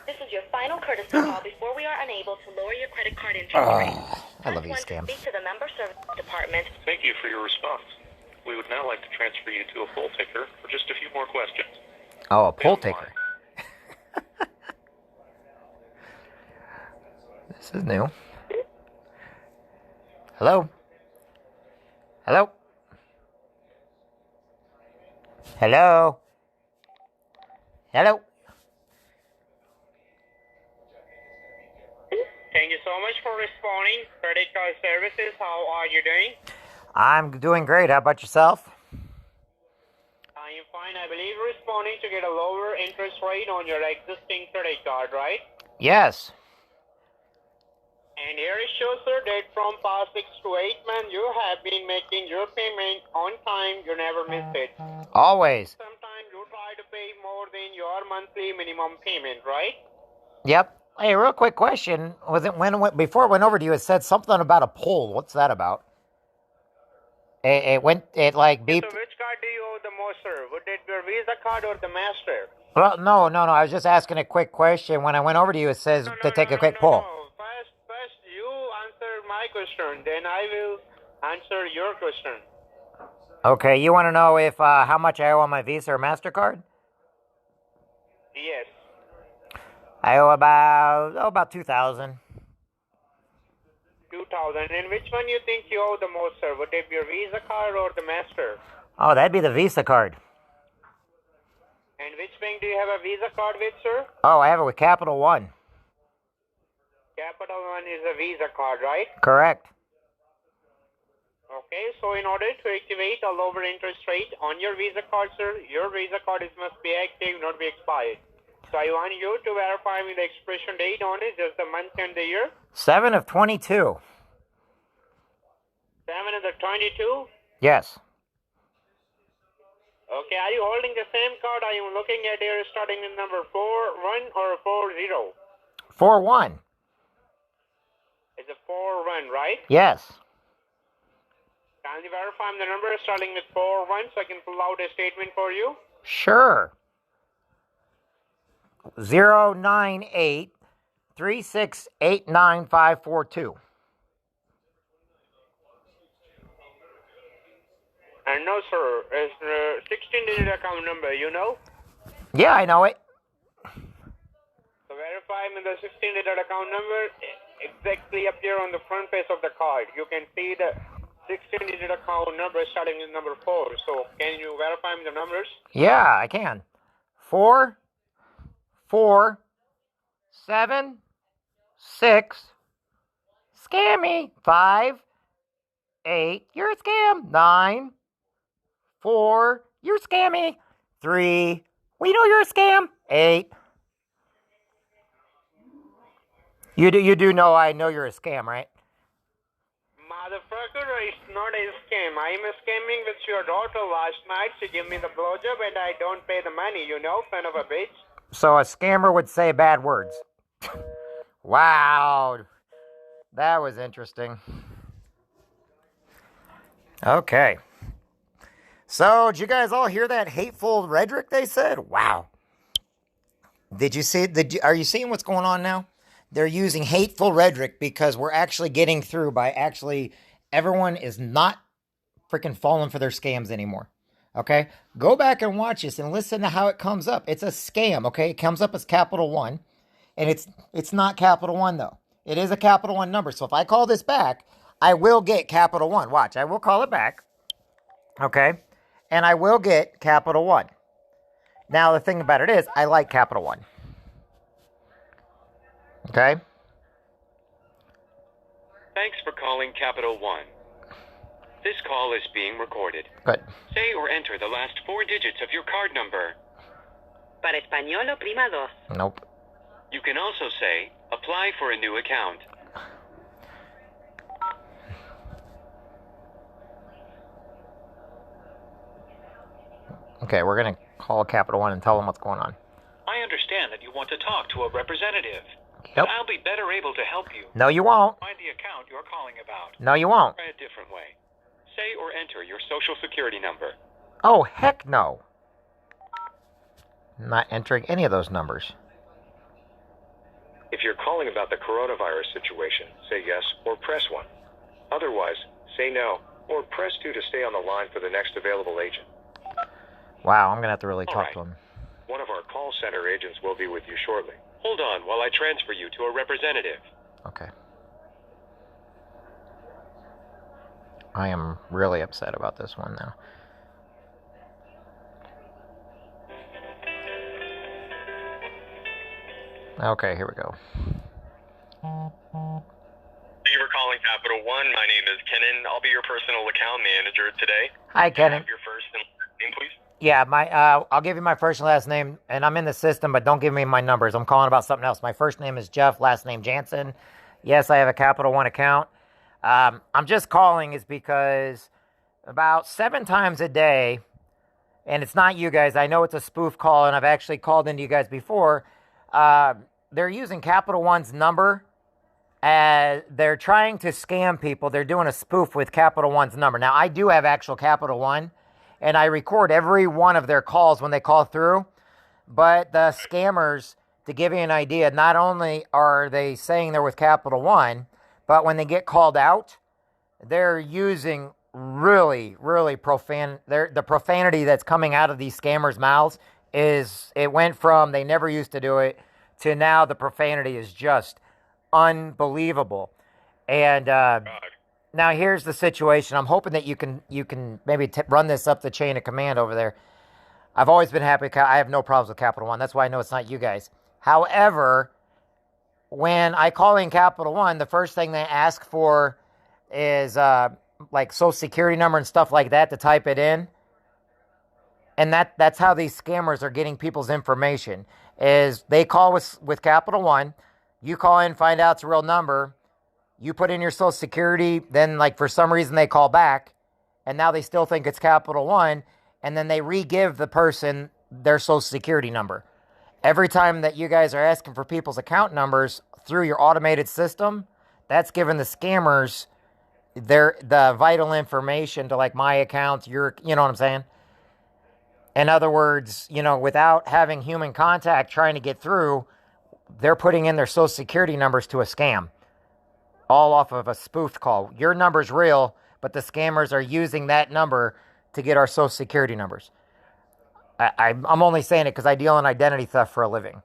This is your final courtesy call before we are unable to lower your credit card interest rate. I love these Press 1 to scams. speak to the member service department. Thank you for your response. We would now like to transfer you to a poll taker for just a few more questions. Oh, a poll Stay on taker. This is new. Hello? Hello? Hello? Hello? Thank you so much for responding. Credit card services, how are you doing? I'm doing great. How about yourself? I am fine. I believe you're responding to get a lower interest rate on your existing credit card, right? Yes. And here it shows, sir, that from past 6 to 8 months, you have been making your payment on time. You never missed it. Always. Sometimes you try to pay more than your monthly minimum payment, right? Yep. Hey, real quick question. Was it before it went over to you, it said something about a poll. What's that about? It beeped. So which card do you owe the most, sir? Would it be your Visa card or the Master? Well, no. I was just asking a quick question. When I went over to you, it says to take a quick poll. First, you answer my question, then I will answer your question. Okay, you want to know if how much I owe on my Visa or MasterCard? Yes. I owe about 2,000. 2,000. And which one you think you owe the most, sir? Would it be your Visa card or the Master? Oh, that'd be the Visa card. And which bank do you have a Visa card with, sir? Oh, I have it with Capital One. Capital One is a Visa card, right? Correct. Okay, so in order to activate a lower interest rate on your Visa card, sir, your Visa card must be active, not be expired. So I want you to verify me the expiration date on it, just the month and the year. 7 of 22. 7 of the 22? Yes. Okay, are you holding the same card? Are you looking at here starting with number 41 or 40? 4-1. It's a 41, right? Yes. Can you verify the number starting with 41 so I can pull out a statement for you? Sure. 098-3689542. And no, sir, it's the 16-digit account number, you know? Yeah, I know it. So verify me the 16-digit account number exactly appear on the front page of the card. You can see the 16-digit account number starting with number 4. So can you verify me the numbers? Yeah, I can. 4, 4, 7, 6. Scammy. 5, 8. You're a scam. 9, 4. You're scammy. 3. We know you're a scam. 8. You do know I know you're a scam, right? Motherfucker, it's not a scam. I am scamming with your daughter last night. She gave me the blowjob and I don't pay the money, you know, son of a bitch. So a scammer would say bad words. Wow. That was interesting. Okay. So, did you guys all hear that hateful rhetoric they said? Wow. Did you see? Are you seeing what's going on now? They're using hateful rhetoric because we're actually getting through by everyone is not freaking falling for their scams anymore. Okay? Go back and watch this and listen to how it comes up. It's a scam, okay? It comes up as Capital One. And it's not Capital One, though. It is a Capital One number. So if I call this back, I will get Capital One. Watch, I will call it back. Okay? And I will get Capital One. Now, the thing about it is, I like Capital One. Okay? Thanks for calling Capital One. This call is being recorded. Good. Say or enter the last 4 digits of your card number. Para español, oprima 2. Nope. You can also say, apply for a new account. Okay, we're going to call Capital One and tell them what's going on. I understand that you want to talk to a representative. Yep. But I'll be better able to help you. No, you won't. Find the account you're calling about. No, you won't. Try a different way. Say or enter your social security number. Oh, heck no. I'm not entering any of those numbers. If you're calling about the coronavirus situation, say yes or press 1. Otherwise, say no or press 2 to stay on the line for the next available agent. Wow, I'm going to have to really All talk right. to him. One of our call center agents will be with you shortly. Hold on while I transfer you to a representative. Okay. I am really upset about this one now. Okay, here we go. Thank you for calling Capital One. My name is Kenan. I'll be your personal account manager today. Hi, Can I Kenan. have your first and last name, please? Yeah, I'll give you my first and last name, and I'm in the system, but don't give me my numbers. I'm calling about something else. My first name is Jeff, last name Jansen. Yes, I have a Capital One account. I'm just calling is because about 7 times a day, and it's not you guys. I know it's a spoof call, and I've actually called into you guys before. They're using Capital One's number. They're trying to scam people. They're doing a spoof with Capital One's number. Now, I do have actual Capital One, and I record every one of their calls when they call through. But the scammers, to give you an idea, not only are they saying they're with Capital One, but when they get called out, they're using really, really profane. The profanity that's coming out of these scammers' mouths it went from they never used to do it to now the profanity is just unbelievable. And now here's the situation. I'm hoping that you can maybe run this up the chain of command over there. I've always been happy. I have no problems with Capital One. That's why I know it's not you guys. However, when I call in Capital One, the first thing they ask for is like Social Security number and stuff like that to type it in. And that's how these scammers are getting people's information. Is they call with Capital One, you call in, find out it's a real number, you put in your Social Security, then like for some reason they call back, and now they still think it's Capital One, and then they re-give the person their Social Security number. Every time that you guys are asking for people's account numbers through your automated system, that's giving the scammers the vital information to like my accounts, you know what I'm saying? In other words, without having human contact trying to get through, they're putting in their Social Security numbers to a scam, all off of a spoofed call. Your number's real, but the scammers are using that number to get our Social Security numbers. I'm only saying it because I deal in identity theft for a living.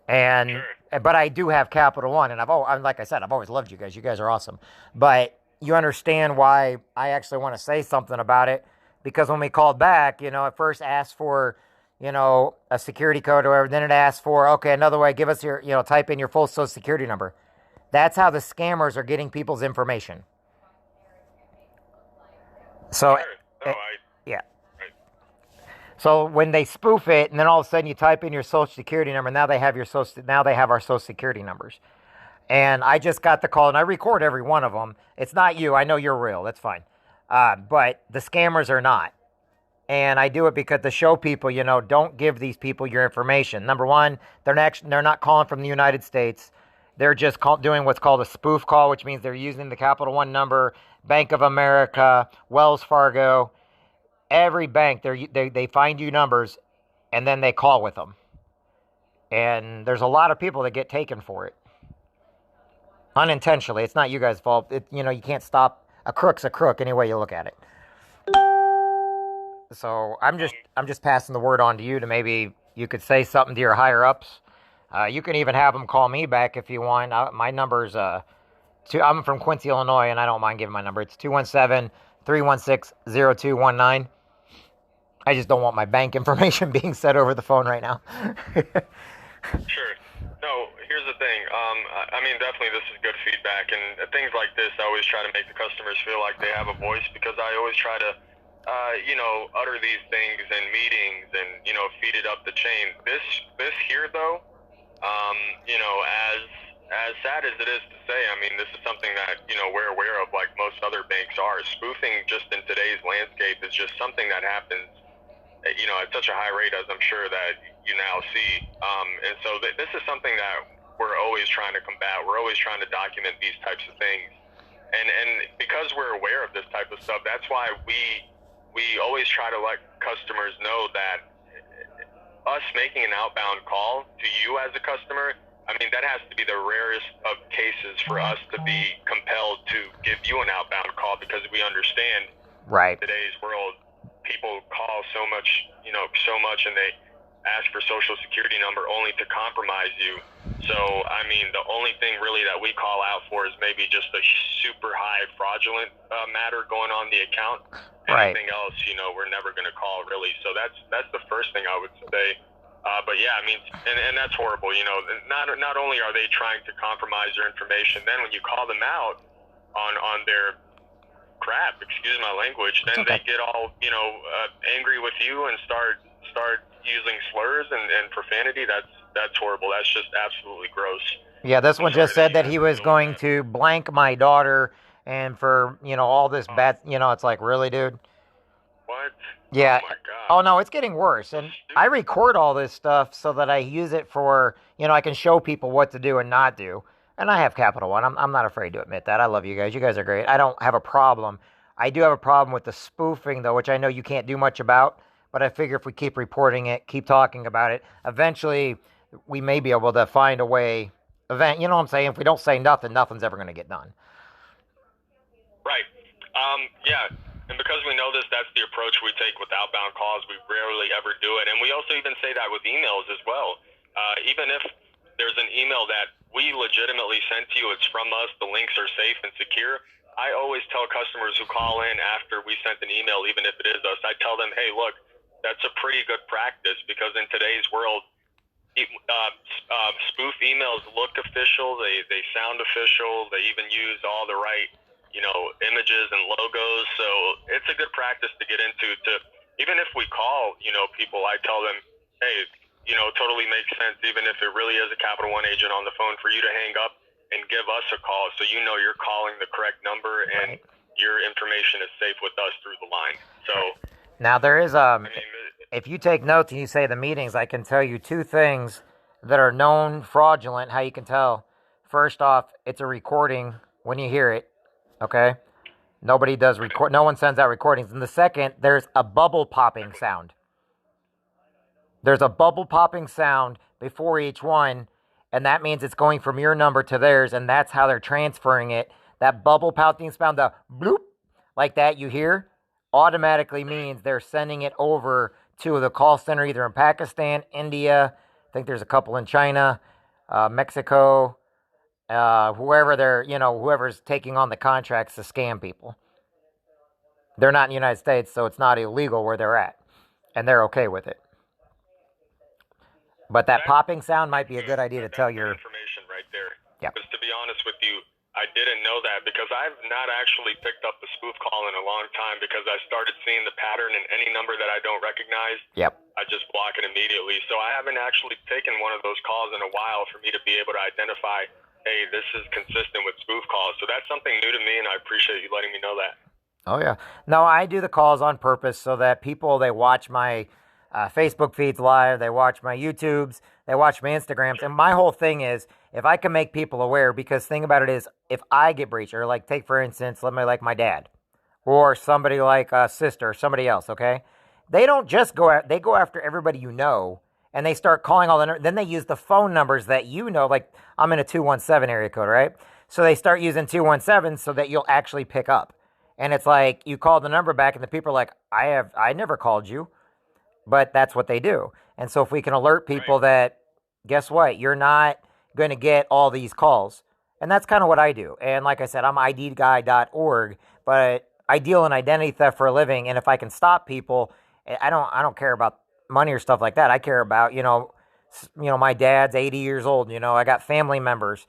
But I do have Capital One, and like I said, I've always loved you guys. You guys are awesome. But you understand why I actually want to say something about it. Because when we called back, it first asked for, a security code or whatever. Then it asked for, okay, another way, give us your, type in your full Social Security number. That's how the scammers are getting people's information. So, yeah. So when they spoof it, and then all of a sudden you type in your Social Security number, now they have our Social Security numbers. And I just got the call, and I record every one of them. It's not you. I know you're real. That's fine. But the scammers are not. And I do it because to show people, don't give these people your information. Number one, they're not calling from the United States. They're just doing what's called a spoof call, which means they're using the Capital One number, Bank of America, Wells Fargo, every bank. They find you numbers, and then they call with them. And there's a lot of people that get taken for it. Unintentionally. It's not you guys' fault. You can't stop. A crook's a crook any way you look at it. So I'm just passing the word on to you to maybe you could say something to your higher ups. You can even have them call me back if you want. My number's I'm from Quincy, Illinois, and I don't mind giving my number. It's 217-316-0219. I just don't want my bank information being said over the phone right now. Sure. No, here's the thing. I mean, definitely this is good feedback, and things like this, I always try to make the customers feel like they have a voice, because I always try to, utter these things in meetings and, feed it up the chain. This here, though, as sad as it is to say, I mean, this is something that, we're aware of, like most other banks are. Spoofing just in today's landscape is just something that happens, at such a high rate, as I'm sure that you now see. And so this is something that we're always trying to combat. We're always trying to document these types of things. And because we're aware of this type of stuff, that's why we always try to let customers know that us making an outbound call to you as a customer I mean, that has to be the rarest of cases for us to be compelled to give you an outbound call, because we understand Right. today's world, people call so much, and they ask for social security number only to compromise you. So, I mean, the only thing really that we call out for is maybe just a super high fraudulent matter going on the account. Right. Anything else, we're never going to call really. So that's the first thing I would say. But yeah, I mean, and that's horrible. Not only are they trying to compromise your information, then when you call them out on their crap, excuse my language, then okay. they get all angry with you and start using slurs and profanity. That's horrible. That's just absolutely gross. Yeah, this one just said that he was going that. to blank my daughter, and for all this bad. It's like, really, dude. What? Yeah. Oh my God. Oh no, it's getting worse. And I record all this stuff so that I use it for, I can show people what to do and not do. And I have Capital One. I'm not afraid to admit that. I love you guys. You guys are great. I don't have a problem. I do have a problem with the spoofing, though, which I know you can't do much about. But I figure if we keep reporting it, keep talking about it, eventually we may be able to find a way. You know what I'm saying? If we don't say nothing, nothing's ever going to get done. Right. Yeah. And because we know this, that's the approach we take with outbound calls. We rarely ever do it. And we also even say that with emails as well. Even if there's an email that we legitimately sent to you, it's from us, the links are safe and secure, I always tell customers who call in after we sent an email, even if it is us, I tell them, hey, look, that's a pretty good practice, because in today's world, spoof emails look official, they sound official, they even use all the right images and logos. So it's a good practice to get into. Even if we call, people, I tell them, hey, totally makes sense, even if it really is a Capital One agent on the phone, for you to hang up and give us a call, so you're calling the correct number and your information is safe with us through the line. So now there is if you take notes and you say the meetings, I can tell you two things that are known fraudulent. How you can tell: first off, it's a recording when you hear it. Okay, nobody does record. No one sends out recordings. And the second, there's a bubble popping sound. There's a bubble popping sound before each one, and that means it's going from your number to theirs, and that's how they're transferring it. That bubble popping sound, the bloop, like that you hear, automatically means they're sending it over to the call center, either in Pakistan, India. I think there's a couple in China, Mexico. Whoever's taking on the contracts to scam people. They're not in the United States, so it's not illegal where they're at, and they're okay with it. But that popping sound might be a good idea to tell your information right there. Yeah. Because to be honest with you, I didn't know that, because I've not actually picked up the spoof call in a long time, because I started seeing the pattern in any number that I don't recognize. Yep. I just block it immediately. So I haven't actually taken one of those calls in a while for me to be able to identify, hey, this is consistent with spoof calls. So that's something new to me, and I appreciate you letting me know that. Oh, yeah. No, I do the calls on purpose so that people, they watch my Facebook feeds live, they watch my YouTubes, they watch my Instagrams. And my whole thing is, if I can make people aware, because the thing about it is, if I get breached, or like take, for instance, somebody like my dad, or somebody like a sister, or somebody else, okay? They don't just they go after everybody and they start calling then they use the phone numbers that like I'm in a 217 area code, right? So they start using 217 so that you'll actually pick up. And it's like, you call the number back and the people are like, I never called you. But that's what they do. And so if we can alert people that, guess what, you're not going to get all these calls. And that's kind of what I do. And like I said, I'm idguy.org, but I deal in identity theft for a living. And if I can stop people, I don't care about money or stuff like that. I care about, my dad's 80 years old. I got family members.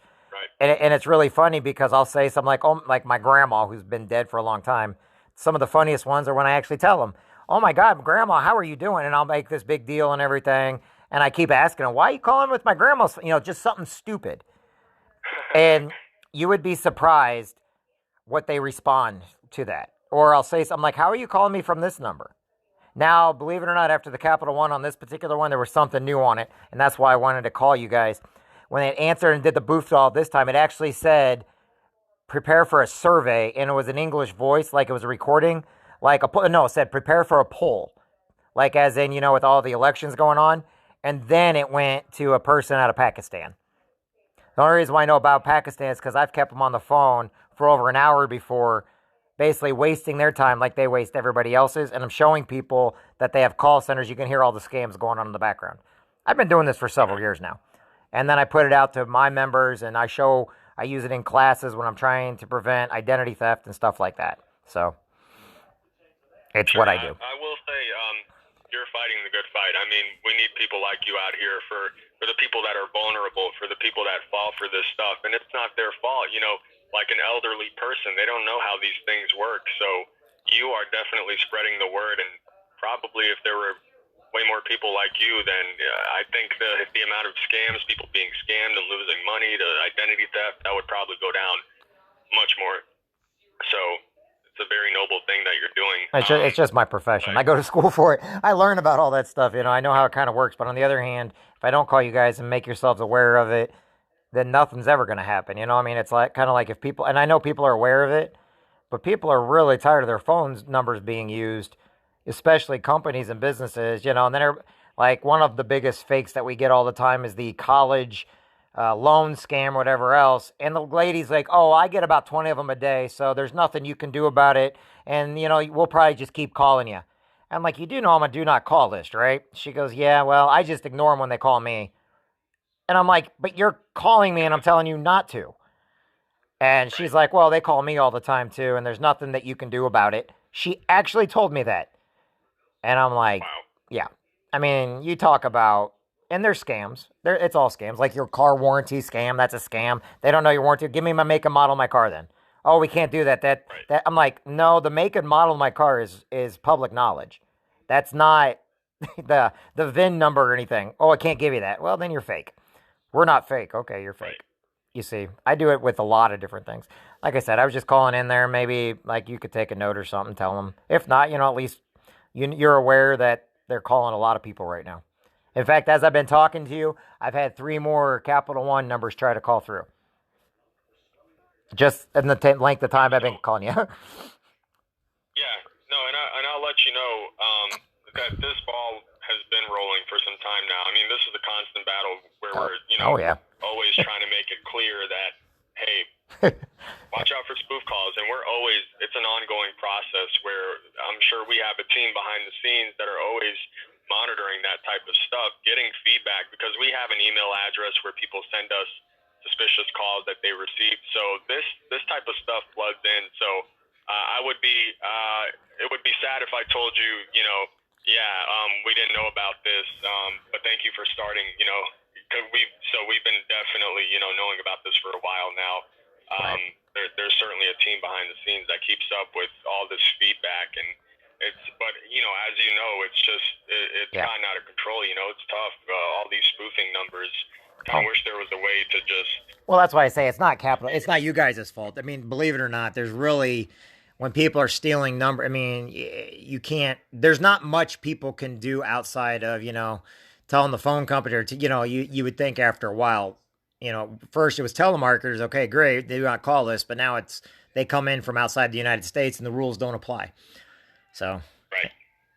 Right. And it's really funny because I'll say something like my grandma, who's been dead for a long time. Some of the funniest ones are when I actually tell them, oh my God, Grandma, how are you doing? And I'll make this big deal and everything. And I keep asking them, why are you calling with my grandma's, just something stupid. And you would be surprised what they respond to that. Or I'll say something like, how are you calling me from this number? Now, believe it or not, after the Capital One on this particular one, there was something new on it. And that's why I wanted to call you guys. When they answered and did the booth call this time, it actually said, prepare for a survey. And it was an English voice, like it was a recording. It said prepare for a poll, like as in, with all the elections going on. And then it went to a person out of Pakistan. The only reason why I know about Pakistan is because I've kept them on the phone for over an hour before, basically wasting their time like they waste everybody else's. And I'm showing people that they have call centers. You can hear all the scams going on in the background. I've been doing this for several years now. And then I put it out to my members, and I use it in classes when I'm trying to prevent identity theft and stuff like that. So it's what I do. I will say, you're fighting the good fight. I mean, we need people like you out here for the people that are vulnerable, for the people that fall for this stuff. And it's not their fault, you know, like an elderly person, they don't know how these things work. So you are definitely spreading the word. And probably if there were way more people like you, then I think the amount of scams, people being scammed and losing money to identity theft, that would probably go down much more. So it's a very noble thing that you're doing. It's just my profession. I go to school for it. I learn about all that stuff. You know, I know how it kind of works. But on the other hand, if I don't call you guys and make yourselves aware of it, then nothing's ever going to happen. You know what I mean? It's like kind of like if people, and I know people are aware of it, but people are really tired of their phone numbers being used, especially companies and businesses, you know. And then like one of the biggest fakes that we get all the time is the college loan scam or whatever else. And the lady's like, oh, I get about 20 of them a day, so there's nothing you can do about it. And, you know, we'll probably just keep calling you. I'm like, you do know I'm a do not call list, right? She goes, yeah, well, I just ignore them when they call me. And I'm like, but you're calling me and I'm telling you not to. And she's like, well, they call me all the time too, and there's nothing that you can do about it. She actually told me that. And I'm like, yeah. I mean, you talk about, and they're scams. It's all scams. Like your car warranty scam, that's a scam. They don't know your warranty. Give me my make and model of my car then. Oh, we can't do that. That I'm like, no, the make and model of my car is public knowledge. That's not the VIN number or anything. Oh, I can't give you that. Well, then you're fake. We're not fake. Okay, you're fake. You see, I do it with a lot of different things. Like I said, I was just calling in there. Maybe like you could take a note or something, tell them. If not, you know, at least you're aware that they're calling a lot of people right now. In fact, as I've been talking to you, I've had 3 more Capital One numbers try to call through. Just in the length of time I've been calling you. Yeah, no, and I'll let you know that this ball has been rolling for some time now. I mean, this is a constant battle where we're, you know, always trying to make it clear that, hey, watch out for spoof calls. And it's an ongoing process where I'm sure we have a team behind the scenes that are always monitoring that type of stuff, getting feedback, because we have an email address where people send us suspicious calls that they received. So this type of stuff floods in. So it would be sad if I told you, you know, we didn't know about this, but thank you for starting, you know, because we've been definitely, you know, knowing about this for a while now. There's certainly a team behind the scenes that keeps up with all this feedback, and but you know, as you know, it's gotten out of control. You know, it's tough. All these spoofing numbers. I wish there was a way to just. Well, that's why I say it's not capital. It's not you guys' fault. I mean, believe it or not, there's really, when people are stealing number, I mean, you can't. There's not much people can do outside of, you know, telling the phone company or you know, you would think after a while, you know, first it was telemarketers. Okay, great, they do not call us, but now they come in from outside the United States and the rules don't apply. So,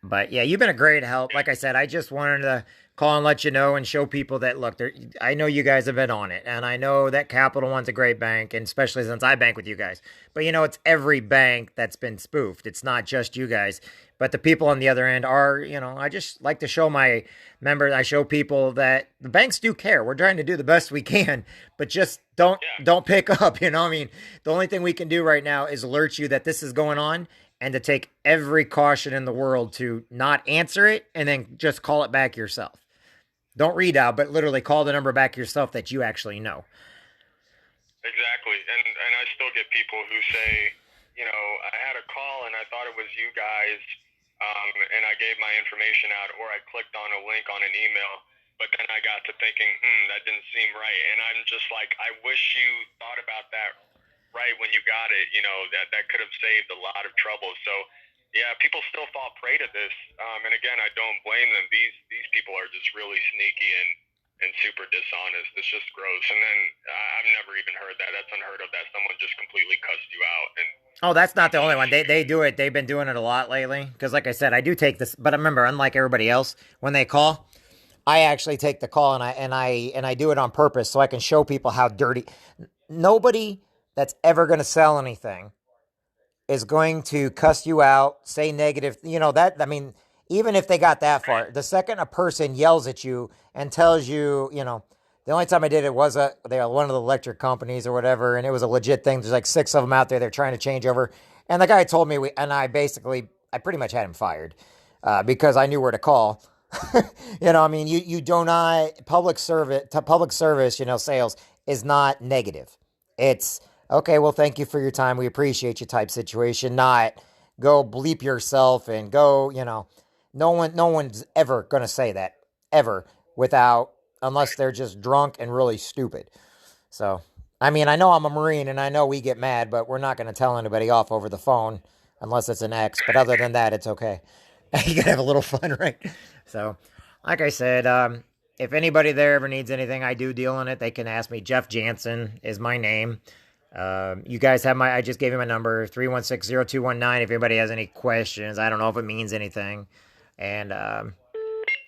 but yeah, you've been a great help. Like I said, I just wanted to call and let you know and show people that, look, I know you guys have been on it, and I know that Capital One's a great bank, and especially since I bank with you guys. But, you know, it's every bank that's been spoofed. It's not just you guys. But the people on the other end are, you know, I just like to show my members, I show people that the banks do care. We're trying to do the best we can, but just don't pick up, you know. I mean, the only thing we can do right now is alert you that this is going on, and to take every caution in the world to not answer it and then just call it back yourself. Don't redial, but literally call the number back yourself that you actually know. Exactly. And I still get people who say, you know, I had a call and I thought it was you guys, and I gave my information out, or I clicked on a link on an email, but then I got to thinking, that didn't seem right. And I'm just like, I wish you thought about that right when you got it. You know, that could have saved a lot of trouble. So yeah, people still fall prey to this, and again, I don't blame them. These people are just really sneaky and super dishonest. It's just gross. And then I've never even heard that. That's unheard of, that someone just completely cussed you out. And oh, that's not the only one. They do it. They've been doing it a lot lately. Because like I said, I do take this, but remember, unlike everybody else, when they call, I actually take the call and I do it on purpose so I can show people how dirty. Nobody that's ever going to sell anything is going to cuss you out, say negative. You know that. I mean, even if they got that far, the second a person yells at you and tells you, you know, the only time I did it was they were one of the electric companies or whatever, and it was a legit thing. There's like 6 of them out there. They're trying to change over, and the guy told me, I pretty much had him fired because I knew where to call. You know, I mean, you do not public service, you know, sales is not negative. It's okay. Well, thank you for your time. We appreciate you type situation. Not go bleep yourself and go. You know, no one's ever gonna say that ever without unless they're just drunk and really stupid. So, I mean, I know I'm a Marine and I know we get mad, but we're not gonna tell anybody off over the phone unless it's an ex. But other than that, it's okay. You can have a little fun, right? So, like I said, if anybody there ever needs anything, I do deal in it. They can ask me. Jeff Jansen is my name. You guys have I just gave you my number, 316-0219. If anybody has any questions, I don't know if it means anything. And,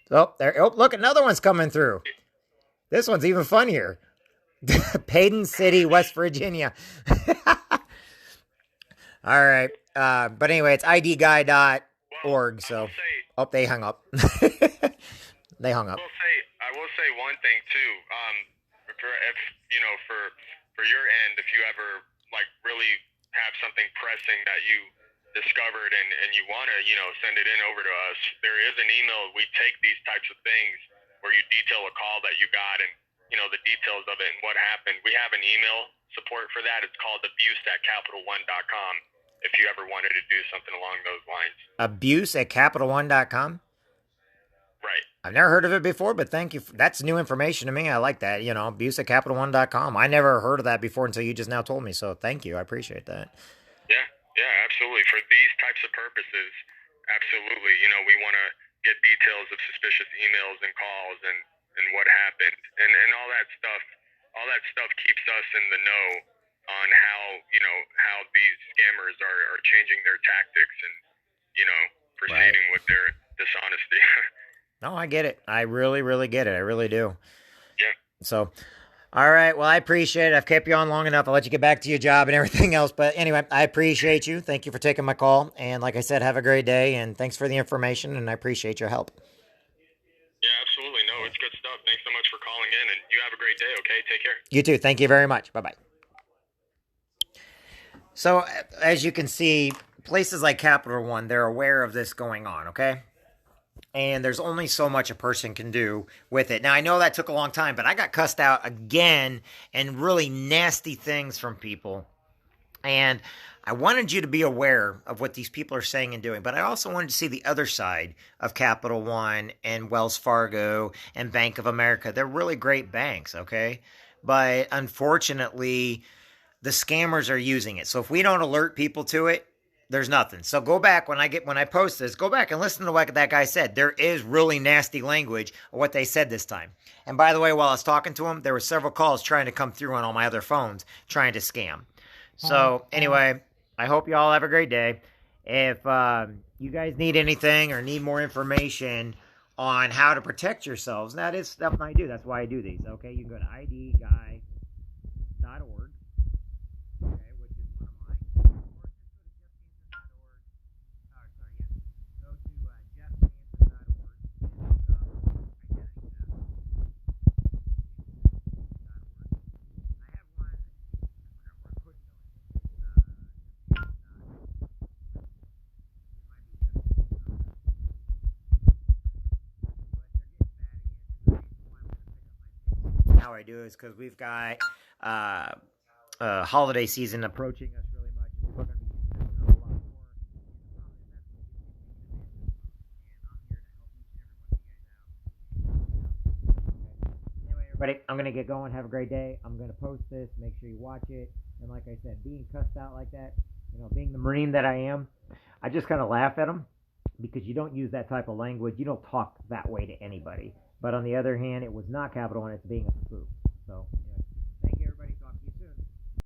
look, another one's coming through. This one's even funnier. Payton City, West Virginia. All right. But anyway, it's idguy.org. So, they hung up. They hung up. I will say one thing too. If you know, for your end, if you ever like really have something pressing that you discovered and you want to, you know, send it in over to us, there is an email. We take these types of things where you detail a call that you got and, you know, the details of it and what happened. We have an email support for that. It's called abuse@capitalone.com. If you ever wanted to do something along those lines. Abuse@capitalone.com? Right. I've never heard of it before, but thank you. That's new information to me. I like that. You know, abuse@capitalone.com. I never heard of that before until you just now told me. So thank you. I appreciate that. Yeah, absolutely. For these types of purposes, absolutely. You know, we want to get details of suspicious emails and calls and what happened and all that stuff. All that stuff keeps us in the know on how these scammers are changing their tactics and, you know, proceeding with their dishonesty. No, I get it. I really, really get it. I really do. Yeah. So, all right. Well, I appreciate it. I've kept you on long enough. I'll let you get back to your job and everything else. But anyway, I appreciate you. Thank you for taking my call. And like I said, have a great day. And thanks for the information. And I appreciate your help. Yeah, absolutely. No, it's good stuff. Thanks so much for calling in. And you have a great day, okay? Take care. You too. Thank you very much. Bye-bye. So, as you can see, places like Capital One, they're aware of this going on, okay? And there's only so much a person can do with it. Now, I know that took a long time, but I got cussed out again and really nasty things from people. And I wanted you to be aware of what these people are saying and doing. But I also wanted to see the other side of Capital One and Wells Fargo and Bank of America. They're really great banks, okay? But unfortunately, the scammers are using it. So if we don't alert people to it, there's nothing. So go back when I post this, go back and listen to what that guy said. There is really nasty language of what they said this time. And by the way, while I was talking to him, there were several calls trying to come through on all my other phones trying to scam. So anyway, I hope you all have a great day. If you guys need anything or need more information on how to protect yourselves, that is stuff I do. That's why I do these. Okay, you can go to idguy.org. How I do is because we've got holiday season approaching us really much. We're going to be using this a lot more. Anyway, everybody, I'm going to get going. Have a great day. I'm going to post this. Make sure you watch it. And like I said, being cussed out like that, you know, being the Marine that I am, I just kind of laugh at them because you don't use that type of language. You don't talk that way to anybody. But on the other hand, it was not Capital One. It's being a spoof. So